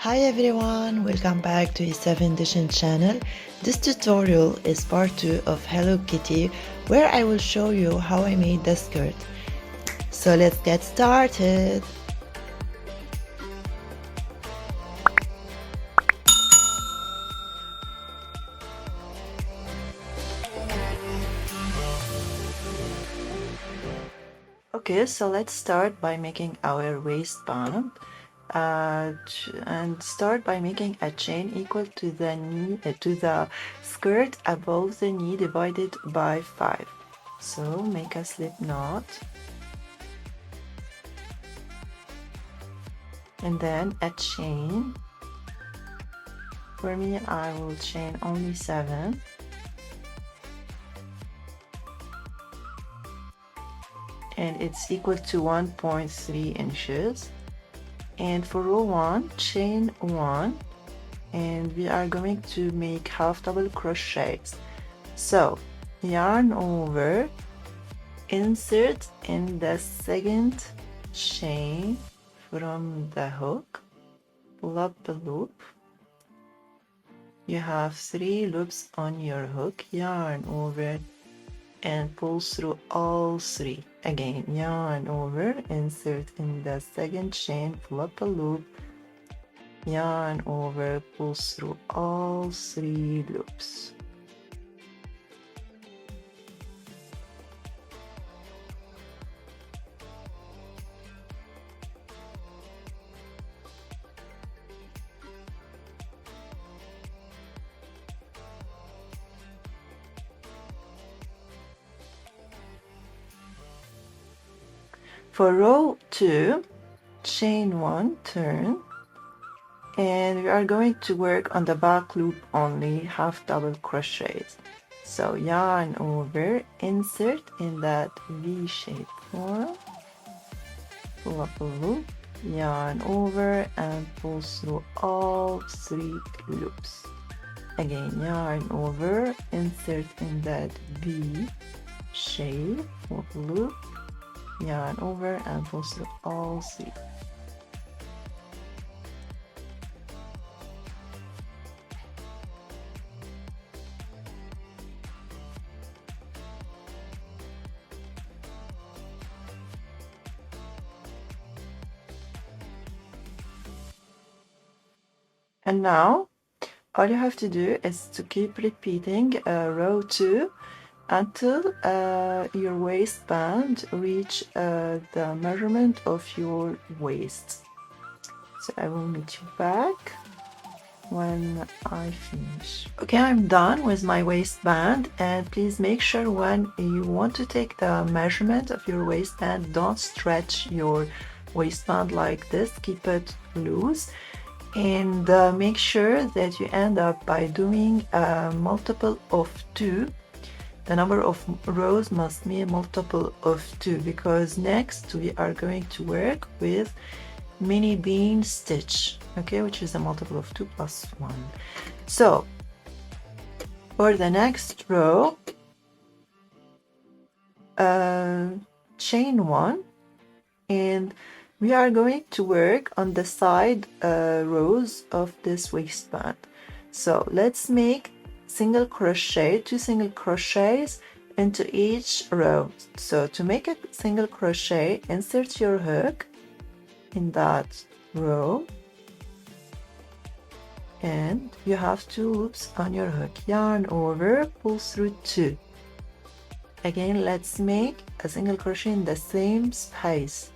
Hi everyone, welcome back to E7 Edition channel. This tutorial is part 2 of Hello Kitty, where I will show you how I made the skirt. So let's get started. Okay, so let's start by making our waistband. And start by making a chain equal to the knee to the skirt above the knee divided by 5. So make a slip knot and then a chain. For me, I will chain only 7. And it's equal to 1.3 inches. And for row 1, chain 1, and we are going to make half double crochets. So yarn over, insert in the second chain from the hook, pull up the loop. You have 3 loops on your hook, yarn over and pull through all 3. Again, yarn over, insert in the second chain, pull up a loop, yarn over, pull through all 3 loops. For row 2, chain 1, turn, and we are going to work on the back loop only, half double crochets. So yarn over, insert in that V-shaped form, pull up a loop, yarn over and pull through all 3 loops. Again, yarn over, insert in that V shape, pull up a loop, yarn over and pull through all 3. And now all you have to do is to keep repeating row 2 until your waistband reach the measurement of your waist. So I will meet you back when I finish. Okay, I'm done with my waistband, and please make sure when you want to take the measurement of your waistband, don't stretch your waistband like this, keep it loose. And make sure that you end up by doing a multiple of 2. The number of rows must be a multiple of 2, because next we are going to work with mini bean stitch, okay, which is a multiple of 2 plus 1. So for the next row, chain 1, and we are going to work on the side rows of this waistband. So let's make single crochet, 2 single crochets into each row. So to make a single crochet, insert your hook in that row, and you have 2 loops on your hook, yarn over, pull through 2. Again, let's make a single crochet in the same space.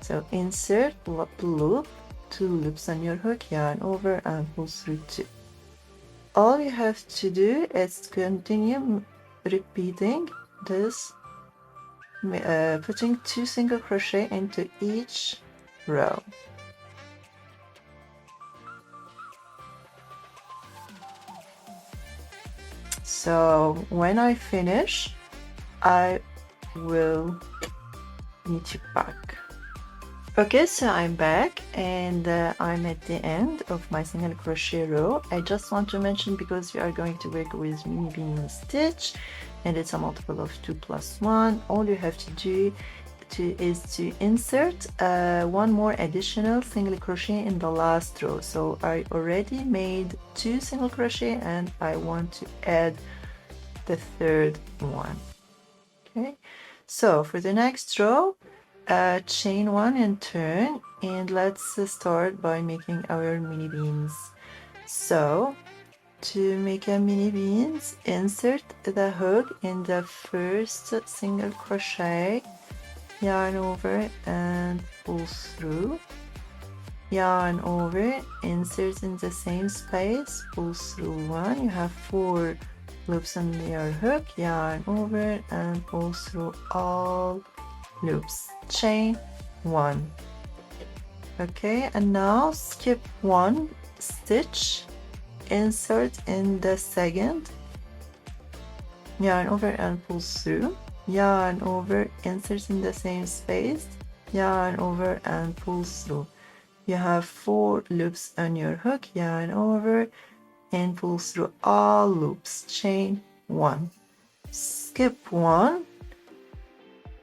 So insert, pull up the loop, 2 loops on your hook, yarn over and pull through 2. All you have to do is continue repeating this, putting 2 single crochet into each row. So when I finish, I will meet you back. Okay, so I'm back, and I'm at the end of my single crochet row. I just want to mention, because we are going to work with mini bean stitch and it's a multiple of 2 plus 1, all you have to do is to insert one more additional single crochet in the last row. So I already made 2 single crochet and I want to add the third one. Okay, so for the next row, chain 1 and turn, and let's start by making our mini beans. So to make a mini beans, insert the hook in the first single crochet, yarn over and pull through, yarn over, insert in the same space, pull through 1. You have 4 loops on your hook, yarn over and pull through all loops, chain 1. Okay, and now skip 1 stitch, insert in the second, yarn over and pull through, yarn over, insert in the same space, yarn over and pull through. You have 4 loops on your hook, yarn over and pull through all loops, chain 1. Skip 1,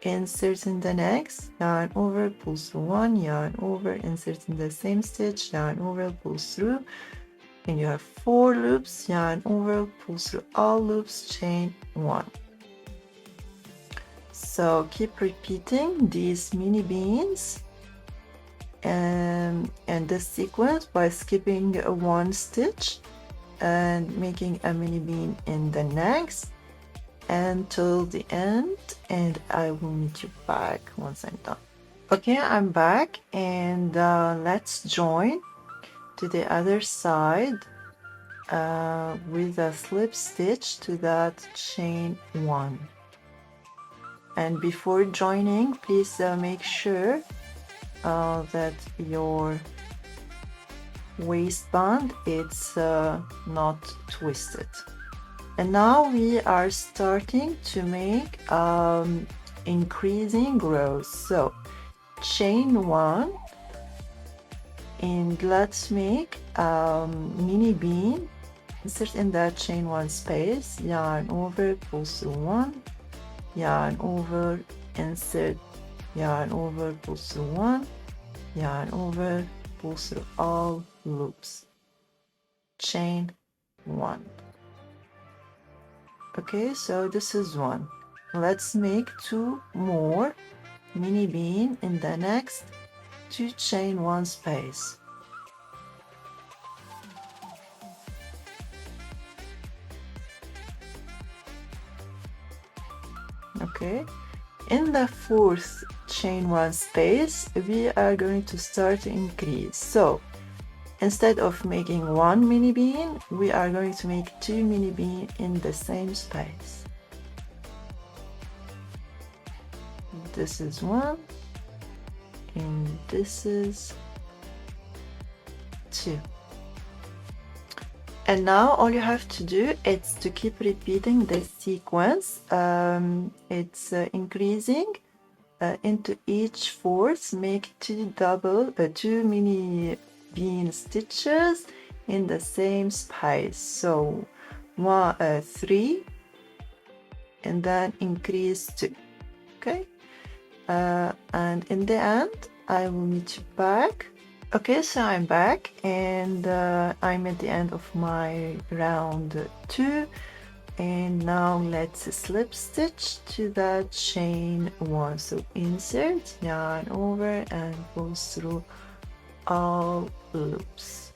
insert in the next, yarn over, pull through 1, yarn over, insert in the same stitch, yarn over, pull through, and you have 4 loops, yarn over, pull through all loops, chain 1. So keep repeating these mini beans and this sequence by skipping 1 stitch and making a mini bean in the next until the end, and I will meet you back once I'm done. Okay, I'm back, and let's join to the other side with a slip stitch to that chain 1. And before joining, please make sure that your waistband it's not twisted. And now we are starting to make increasing rows. So chain 1, and let's make mini bean. Insert in that chain 1 space, yarn over, pull through 1, yarn over, insert, yarn over, pull through 1, yarn over, pull through all loops, chain 1. Okay, so this is 1. Let's make 2 more mini bean in the next 2 chain 1 space. Okay, in the 4th chain 1 space we are going to start to increase. So instead of making 1 mini bean, we are going to make 2 mini bean in the same space. This is 1 and this is 2. And now all you have to do is to keep repeating this sequence. It's increasing into each 4th. Make 2 mini bean stitches in the same space. So 3, and then increase 2. Okay, and in the end I will meet you back. Okay, so I'm back, and I'm at the end of my round 2, and now let's slip stitch to that chain 1. So insert, yarn over and pull through all loops.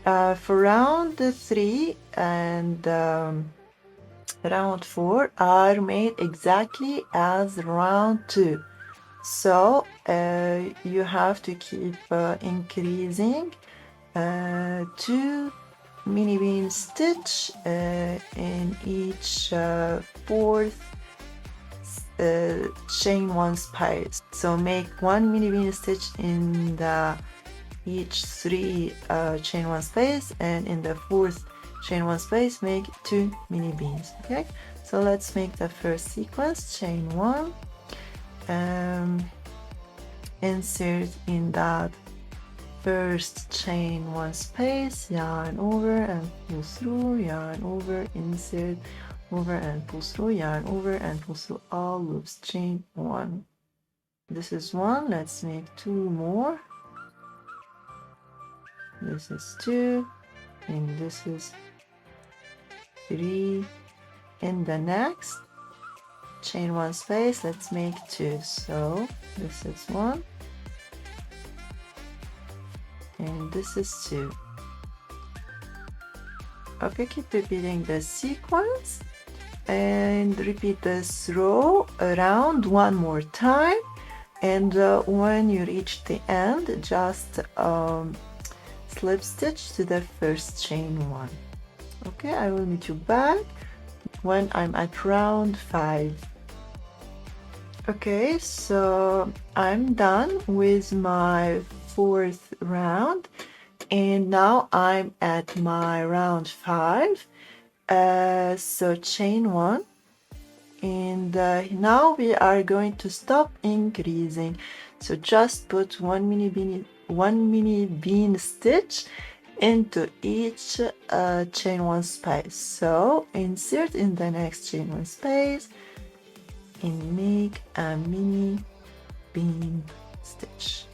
For round 3 and round 4 are made exactly as round 2. So you have to keep increasing 2 mini bean stitch in each 4th chain 1 space. So make 1 mini bean stitch in the each 3 chain 1 space, and in the 4th chain 1 space make 2 mini beans. Okay, so let's make the first sequence, chain 1. Insert in that first chain 1 space, yarn over and pull through, yarn over, insert over and pull through, yarn over and pull through all loops, chain 1. This is one. Let's make 2 more. This is 2, and this is 3. In the next, chain 1 space, let's make 2. So this is 1, and this is 2. Okay, keep repeating the sequence and repeat this row around 1 more time, and when you reach the end, just slip stitch to the first chain 1. Okay, I will meet you back when I'm at round 5. Okay, so I'm done with my 4th round, and now I'm at my round 5. So chain 1, and now we are going to stop increasing. So just put one mini bean stitch into each chain 1 space. So insert in the next chain 1 space and make a mini bean stitch.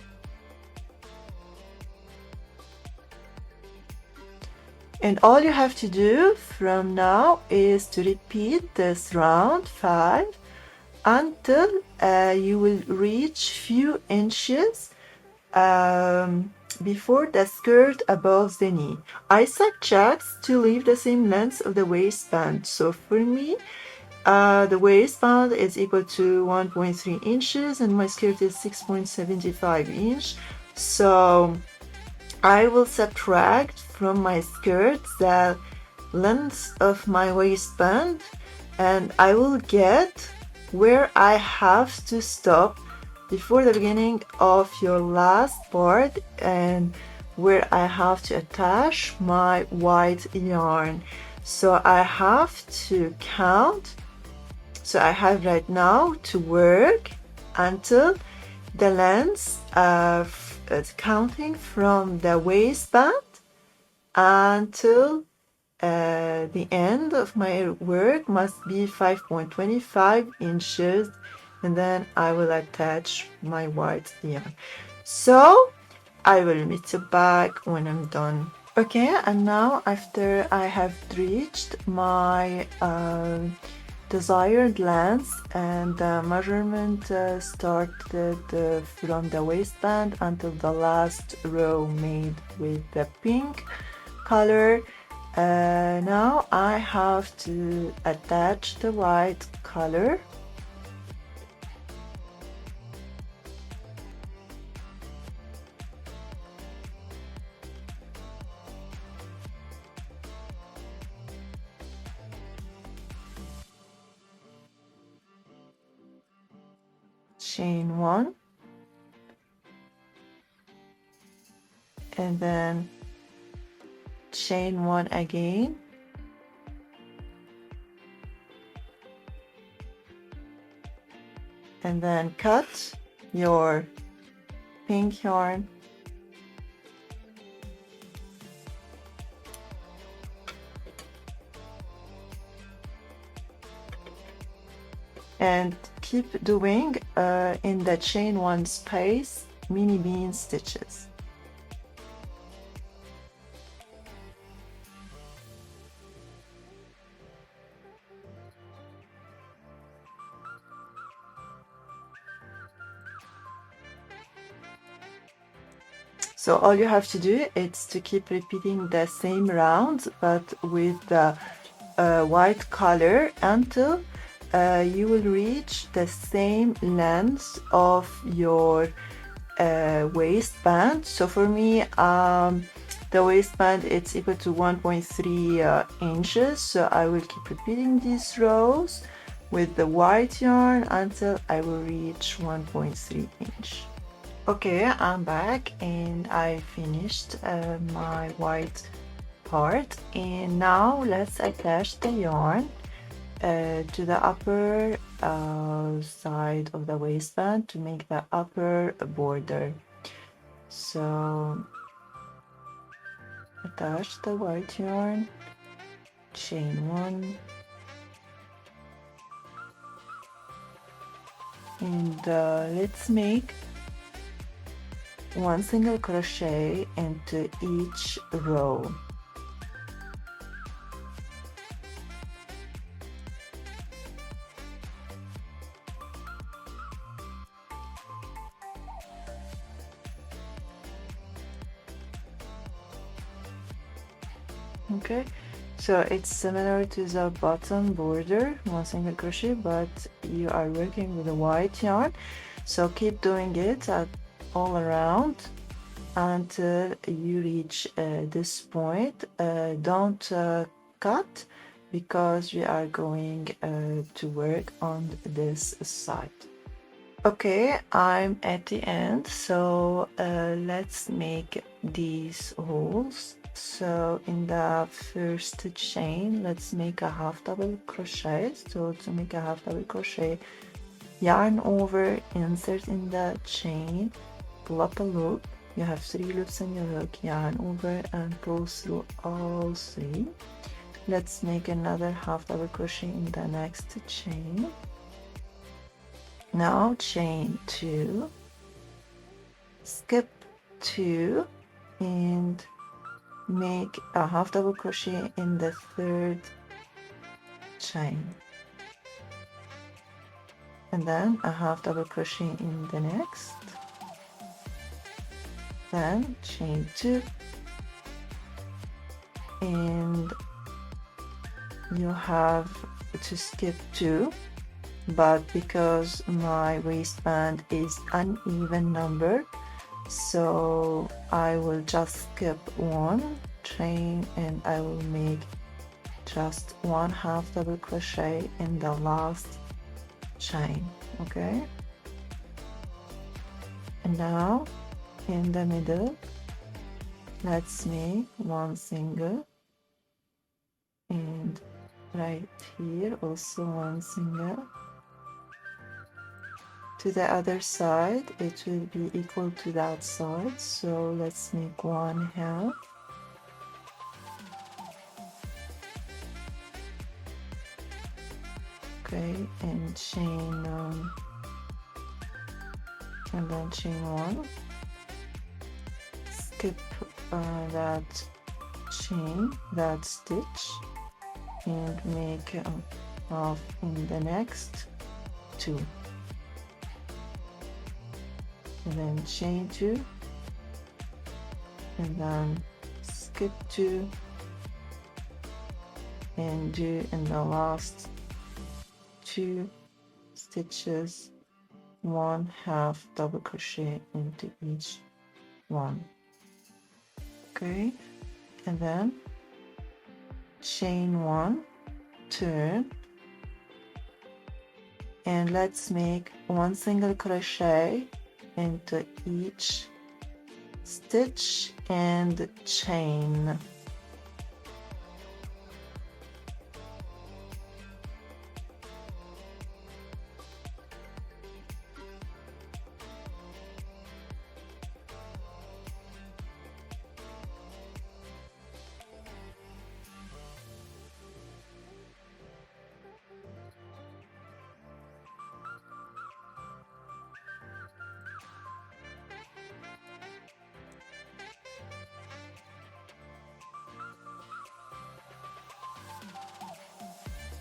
And all you have to do from now is to repeat this round 5 until you will reach few inches before the skirt above the knee. I suggest to leave the same length of the waistband. So for me, the waistband is equal to 1.3 inches and my skirt is 6.75 inch. So I will subtract from my skirt the length of my waistband, and I will get where I have to stop before the beginning of your last part and where I have to attach my white yarn. So I have to count. So I have right now to work until the length of counting from the waistband until the end of my work must be 5.25 inches, and then I will attach my white yarn. So I will meet you back when I'm done. Okay, and now after I have reached my desired length and the measurement started from the waistband until the last row made with the pink color. Now I have to attach the white color. Chain 1, and then chain 1 again, and then cut your pink yarn and keep doing in the chain 1 space mini bean stitches. So all you have to do is to keep repeating the same rounds but with the white color until you will reach the same length of your waistband. So for me, the waistband it's equal to 1.3 inches. So I will keep repeating these rows with the white yarn until I will reach 1.3 inch. Okay, I'm back and I finished my white part, and now let's attach the yarn to the upper side of the waistband to make the upper border. So attach the white yarn, chain 1, and let's make one single crochet into each row. Okay, so it's similar to the bottom border, one single crochet, but you are working with a white yarn, so keep doing it all around until you reach this point. Don't cut, because we are going to work on this side. Okay, I'm at the end, so let's make these holes. So in the first chain, let's make a half double crochet. So to make a half double crochet, yarn over, insert in the chain, pull up a loop. You have 3 loops in your hook, yarn over and pull through all 3. Let's make another half double crochet in the next chain. Now chain 2, skip 2, and make a half double crochet in the third chain, and then a half double crochet in the next, then chain 2, and you have to skip 2, but because my waistband is uneven number, so I will just skip 1 chain and I will make just 1 half double crochet in the last chain. Okay, and now in the middle, let's make 1 single, and right here also 1 single. To the other side, it will be equal to that side, so let's make 1 half. Okay, and chain and then chain 1, skip that chain, that stitch, and make half in the next 2. And then chain 2, and then skip 2, and do in the last 2 stitches 1 half double crochet into each one. Okay, and then chain 1, turn, and let's make 1 single crochet into each stitch and chain.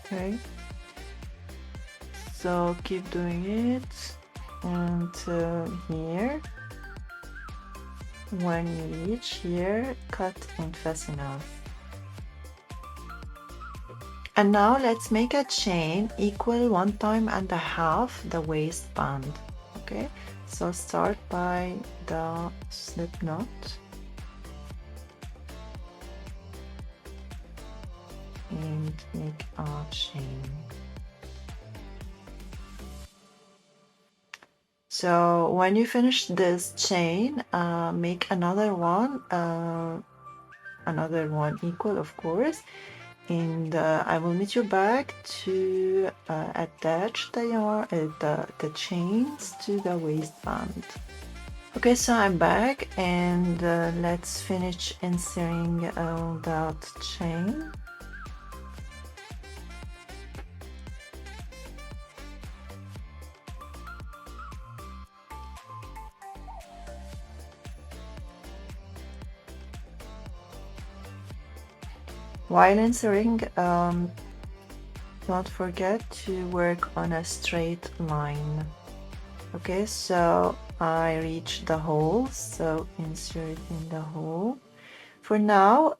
Okay, so keep doing it until here. When you reach here, cut and fasten off. And now let's make a chain equal 1.5 times the waistband. Okay, so start by the slip knot. And make a chain. So when you finish this chain, make another one equal, of course, and I will meet you back to attach the yarn, the chains to the waistband. Okay, so I'm back, and let's finish inserting that chain. While inserting, don't forget to work on a straight line. Okay, so I reach the hole, so insert in the hole. For now,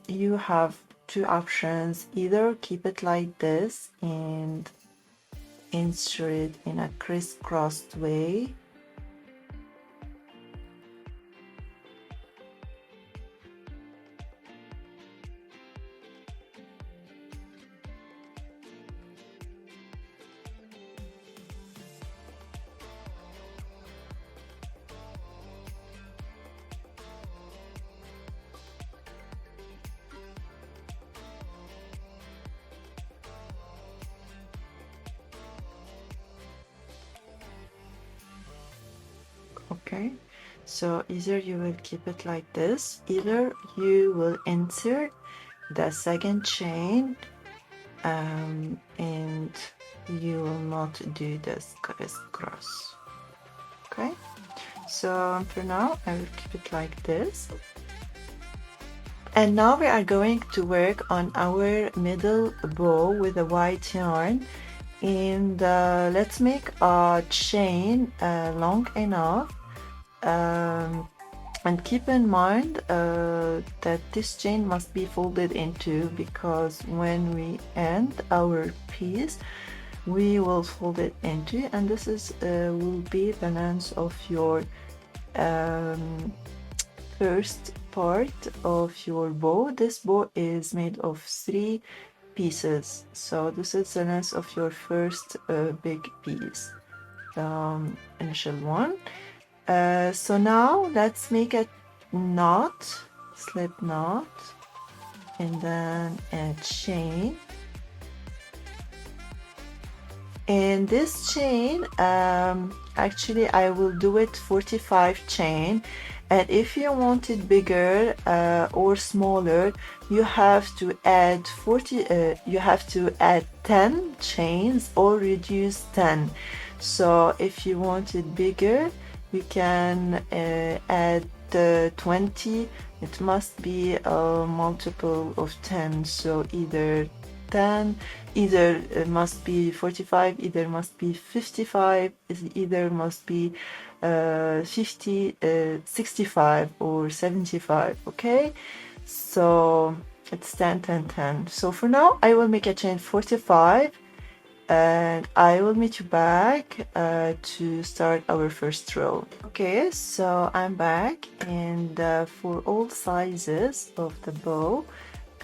you have two options. Either keep it like this and insert it in a crisscrossed way, okay? So either you will keep it like this, either you will insert the second chain and you will not do this crisscross. Okay, so for now I will keep it like this. And now we are going to work on our middle bow with a white yarn, and let's make a chain long enough, and keep in mind that this chain must be folded in two, because when we end our piece we will fold it into, and this is will be the length of your first part of your bow. This bow is made of 3 pieces, so this is the length of your first big piece, the initial one. So now let's make a knot, slip knot, and then a chain. And this chain, actually I will do it 45 chain, and if you want it bigger or smaller, you have to add 10 chains or reduce 10. So if you want it bigger, you can add 20. It must be a multiple of 10, so either 10, either it must be 45, either must be 55, either must be 50, 65 or 75. Okay, so it's 10, 10, 10. So for now I will make a chain 45, and I will meet you back to start our first row. Okay, so I'm back, and for all sizes of the bow,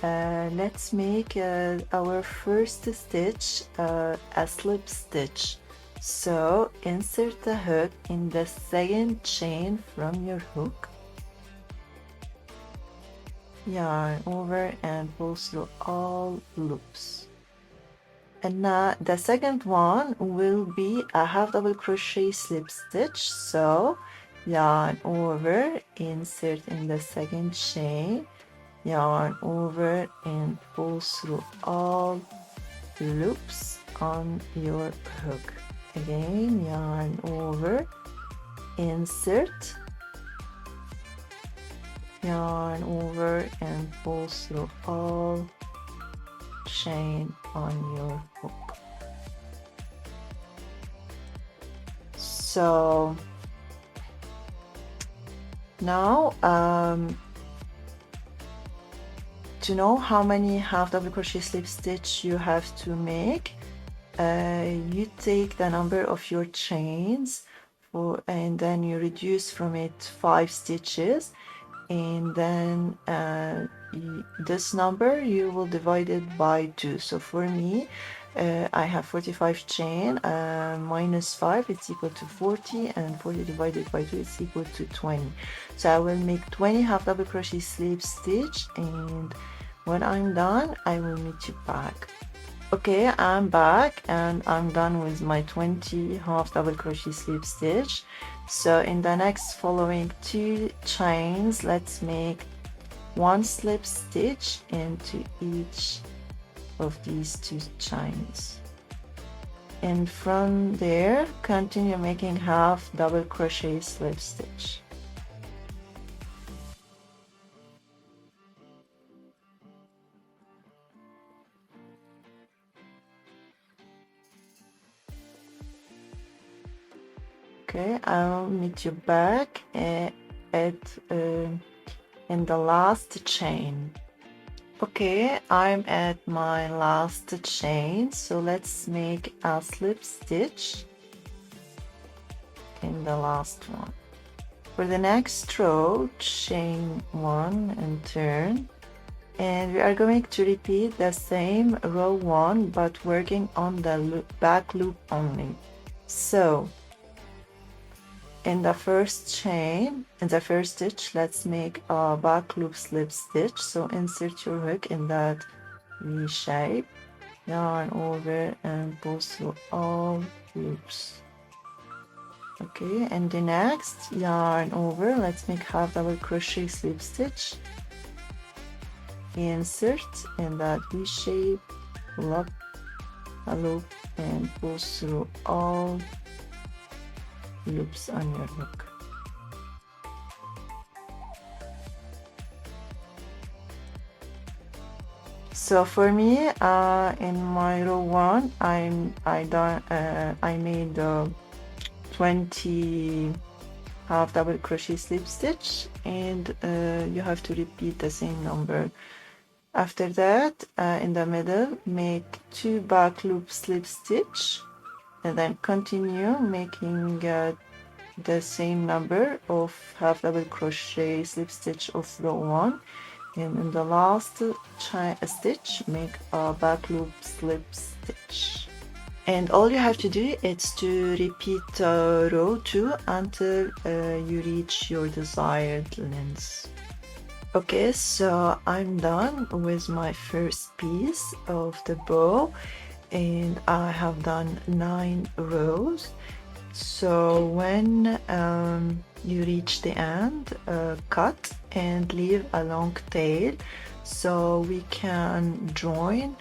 let's make our first stitch a slip stitch. So insert the hook in the second chain from your hook, yarn over and pull through all loops. And now the second one will be a half double crochet slip stitch. So yarn over, insert in the second chain, yarn over and pull through all loops on your hook. Again, yarn over, insert, yarn over and pull through all chain on your hook. So now to know how many half double crochet slip stitch you have to make, you take the number of your chains and then you reduce from it 5 stitches, and then this number you will divide it by 2. So for me, I have 45 chain, minus 5 it's equal to 40, and 40 divided by 2 is equal to 20. So I will make 20 half double crochet slip stitch, and when I'm done I will meet you back. Okay, I'm back and I'm done with my 20 half double crochet slip stitch. So in the next following 2 chains, let's make 1 slip stitch into each of these 2 chains, and from there continue making half double crochet slip stitch. Okay, I'll meet you back in the last chain. Okay, I'm at my last chain, so let's make a slip stitch in the last one. For the next row, chain 1 and turn, and we are going to repeat the same row 1 but working on the back loop only. So in the first chain, in the first stitch, let's make a back loop slip stitch. So insert your hook in that V shape, yarn over and pull through all loops. Okay, and the next, yarn over, let's make half double crochet slip stitch, insert in that V shape, pull up a loop and pull through all loops on your hook. So for me, in my row 1, I made 20 half double crochet slip stitch, and you have to repeat the same number. After that, in the middle, make 2 back loop slip stitch, and then continue making the same number of half double crochet slip stitch of row 1, and in the last stitch make a back loop slip stitch. And all you have to do is to repeat row 2 until you reach your desired length. Okay, so I'm done with my first piece of the bow, and I have done 9 rows. So when you reach the end, cut and leave a long tail so we can join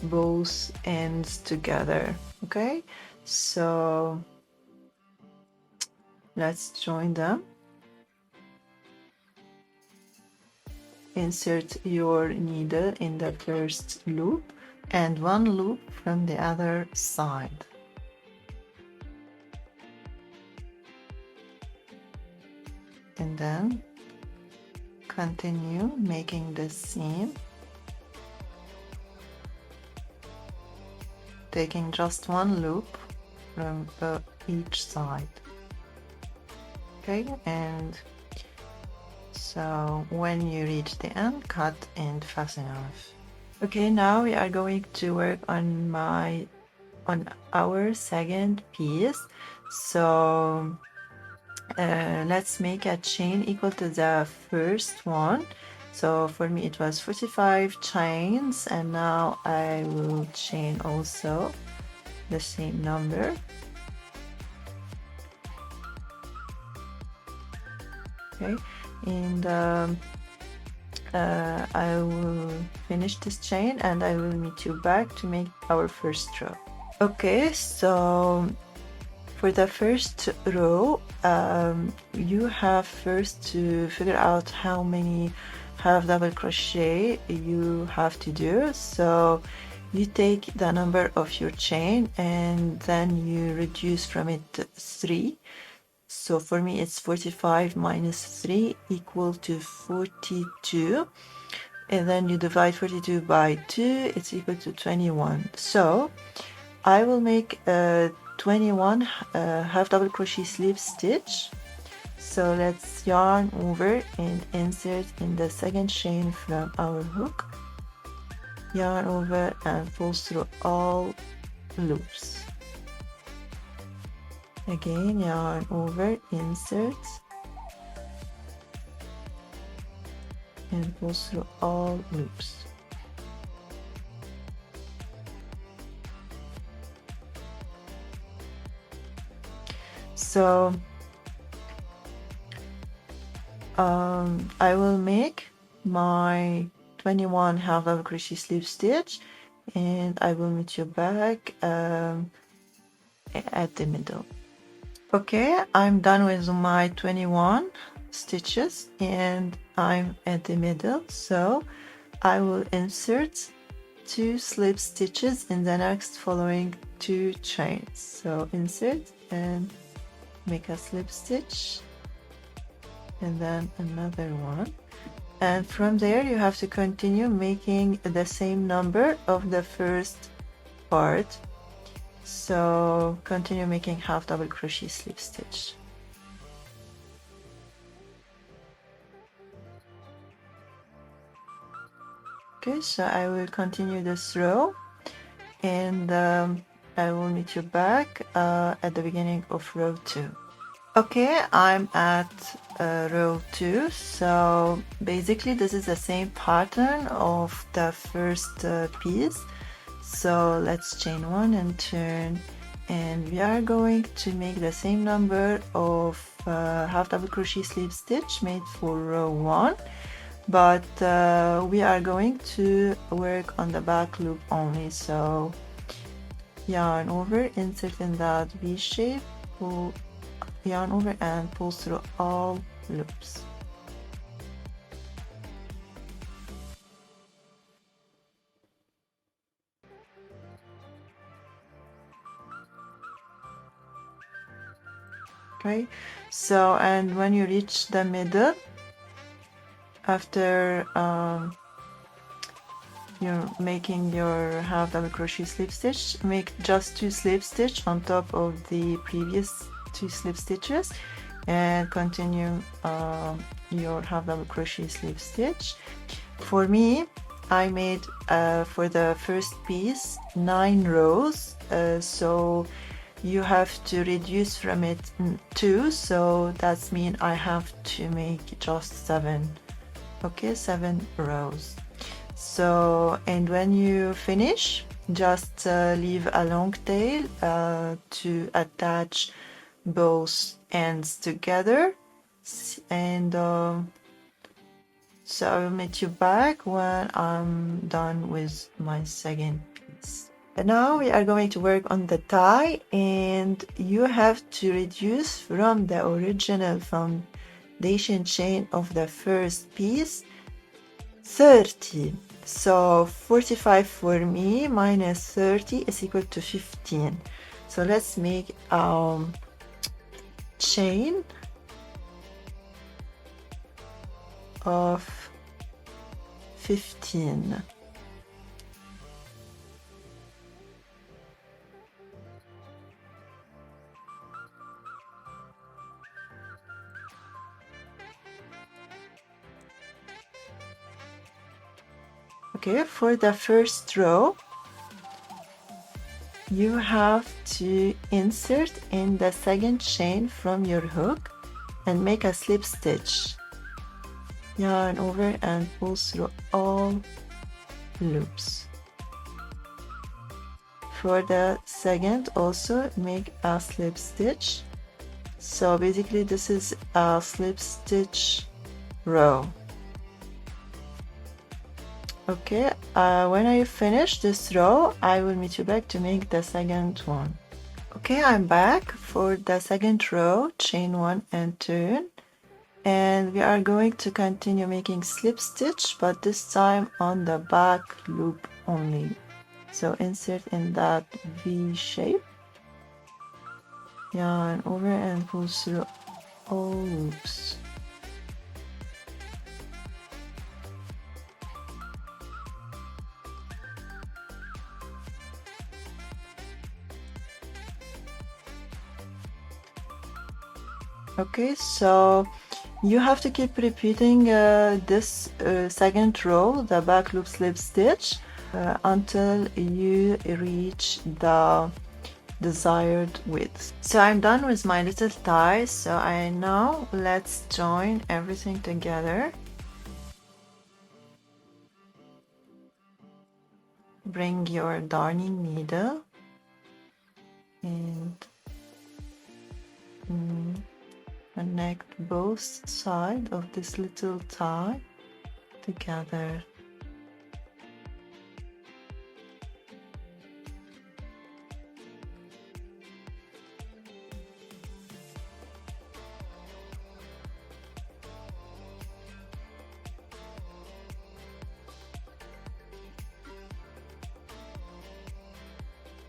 both ends together. Okay, so let's join them. Insert your needle in the first loop and 1 loop from the other side. And then continue making the seam, taking just 1 loop from each side. Okay, and so when you reach the end, cut and fasten off. Okay, now we are going to work on our second piece. So let's make a chain equal to the first one. So for me it was 45 chains, and now I will chain also the same number. Okay, and I will finish this chain and I will meet you back to make our first row. Okay, so for the first row, you have first to figure out how many half double crochet you have to do. So you take the number of your chain and then you reduce from it 3. So for me it's 45 minus 3 equal to 42, and then you divide 42 by 2, it's equal to 21. So I will make 21 half double crochet slip stitch. So let's yarn over and insert in the second chain from our hook, yarn over and pull through all loops. Again, yarn over, insert, and pull through all loops. So I will make my 21 half double crochet slip stitch, and I will meet you back at the middle. Okay, I'm done with my 21 stitches and I'm at the middle, so I will insert 2 slip stitches in the next following 2 chains. So insert and make a slip stitch and then another one, and from there you have to continue making the same number of the first part. So continue making half double crochet slip stitch. Okay, so I will continue this row, and I will meet you back at the beginning of row 2. Okay, I'm at row 2. So basically this is the same pattern of the first piece. So let's chain 1 and turn, and we are going to make the same number of half double crochet slip stitch made for row 1, but we are going to work on the back loop only. So yarn over, insert in that V shape, pull, yarn over and pull through all loops. Okay, so and when you reach the middle, after you're making your half double crochet slip stitch, make just 2 slip stitch on top of the previous 2 slip stitches, and continue your half double crochet slip stitch. For me, I made for the first piece 9 rows, so you have to reduce from it 2, so that's mean I have to make just 7. Okay, 7 rows. So, and when you finish, just leave a long tail to attach both ends together, and so I will meet you back when I'm done with my second piece. And now we are going to work on the tie, and you have to reduce from the original foundation chain of the first piece 30. So 45 for me minus 30 is equal to 15. So let's make chain of 15. Okay, for the first row, you have to insert in the second chain from your hook and make a slip stitch. Yarn over and pull through all loops. For the second, also make a slip stitch. So basically this is a slip stitch row. Okay, when I finish this row, I will meet you back to make the second one. Okay, I'm back for the second row, chain 1 and turn, and we are going to continue making slip stitch, but this time on the back loop only. So insert in that V shape, yarn over and pull through all loops. Okay, so you have to keep repeating this second row, the back loop slip stitch, until you reach the desired width. So I'm done with my little tie, so I now let's join everything together. Bring your darning needle and connect both sides of this little tie together.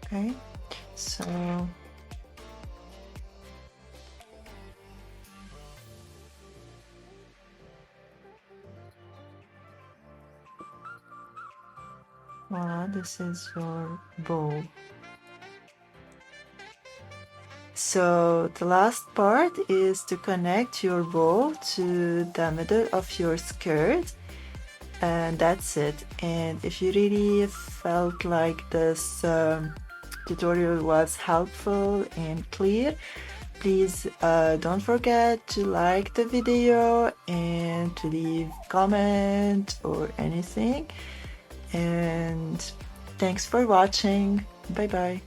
Okay, so Voila, this is your bow. So the last part is to connect your bow to the middle of your skirt, and that's it. And if you really felt like this tutorial was helpful and clear, please don't forget to like the video and to leave comment or anything. And thanks for watching. Bye bye.